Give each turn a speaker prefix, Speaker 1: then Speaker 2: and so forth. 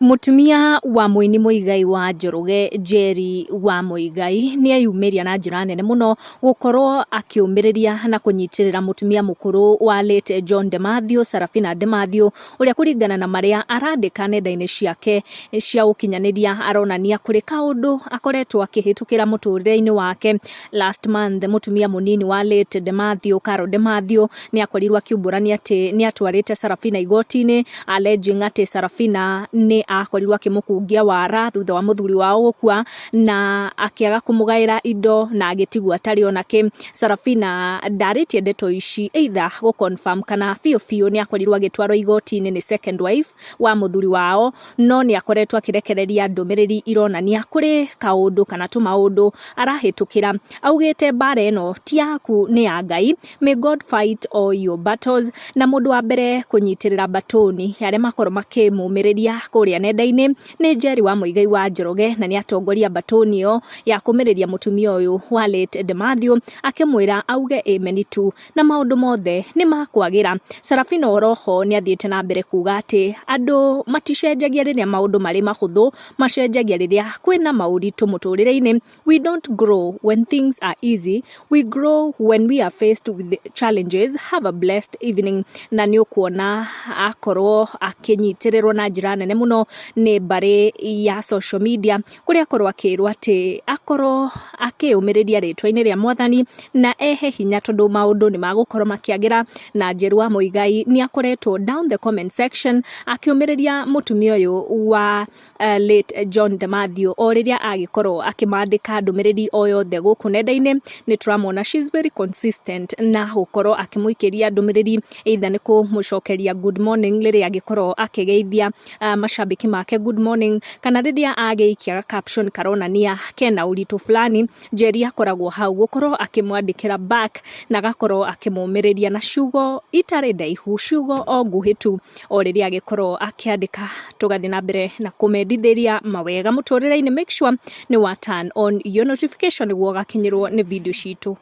Speaker 1: Mutumia wa muini Muigai wa Njoroge Njeri wa Muigai ni ayumĩria na njĩra nene muno gukorwo akiũmĩrĩria na kũnyitĩrĩra mutumia mukuru wa late John Demathew Demathew uria kuringana na maria arandĩka nenda-inĩ ciake cia ũkinyanĩria aronania kũrĩ kaũndũ akoretwo akĩhĩtũkĩra mũtũrĩre-inĩ wake. Last month mutumia munini wa late Demathew ni akorirwo akiumbũrania atĩ ni atwarĩte igoti-inĩ alleging atĩ ni akorirwo akĩmũkungia wara thutha wa mũthuri wao gũkua na akĩaga kũmũgaĩra indo na agĩtigwo atarĩ onake. Ndarĩtie ndeto ici either confirm kana biũ ni akorirwo agĩtwarwo igoti-inĩ nĩ second wife wa mũthuri wao, no ni akoretwo akĩrekereria ndũmĩrĩri ironania kũrĩ kaũndũ kana tũmaũndũ arahĩtũkĩra. Augĩte mbara ĩno ti yaku nĩ ya Ngai, may God fight all your battles. Na mũndũ wa mbere kũnyitĩrĩra batoni arĩa makorwo makĩmũmĩrĩria kũrĩa nenda-inĩ nĩ Njeri wa Muigai wa Njoroge, na ni atongoria batoni ĩyo ya kũmĩrĩria mutumia ũyũ wa late Demathew, akĩmwĩra auge amen tu na maũndũ mothe ni makwagĩra. Oroho ni athiĩte na mbere kuga atĩ andũ maticenjagia rĩrĩa maũndũ marĩ mahũthũ, macenjagia rĩrĩa kwĩna maũritũ mũtũrĩre-inĩ. We don't grow when things are easy, we grow when we are faced with challenges. Have a blessed evening. Na ni ũkuona akorwo akĩnyitĩrĩrwo na njĩra nene muno nĩ mbarĩ ya social media, kũrĩa akorwo akĩrwo atĩ akorwo akĩũmĩrĩria rĩtwa-inĩ rĩa Mwathani na ehe hinya tondũ maũndũ ni magũkorwo makĩagĩra. Na Njeri wa Muigai ni akoretwo down the comment section akĩũmĩrĩria mutumia ũyũ wa late John Demathew o rĩrĩa agĩkorwo akĩmandĩka ndũmĩrĩri o yothe gũkũ nenda-inĩ. Ni turamwona she's very consistent na gũkorwo akĩmũikĩria ndũmĩrĩri either nĩ kũmũcokeria good morning rĩrĩa agĩkorwo akĩgeithia mashabiki make good morning, kana rĩrĩa agĩikia caption karonania kena ũritũ fulani, Njeri akoragwo hau gũkorwo akĩmwandĩkĩra back na agakorwo akĩmũmĩrĩria na ciugo itarĩ ndaihu, ciugo o nguhĩ tu, o rĩrĩa agĩkorwo akĩandĩka. Tũgathiĩ na mbere na kũmendithĩria mawega mũtũrĩre-inĩ. Make sure ni wa turn on your notification nĩguo gakinyĩrwo nĩ video citũ.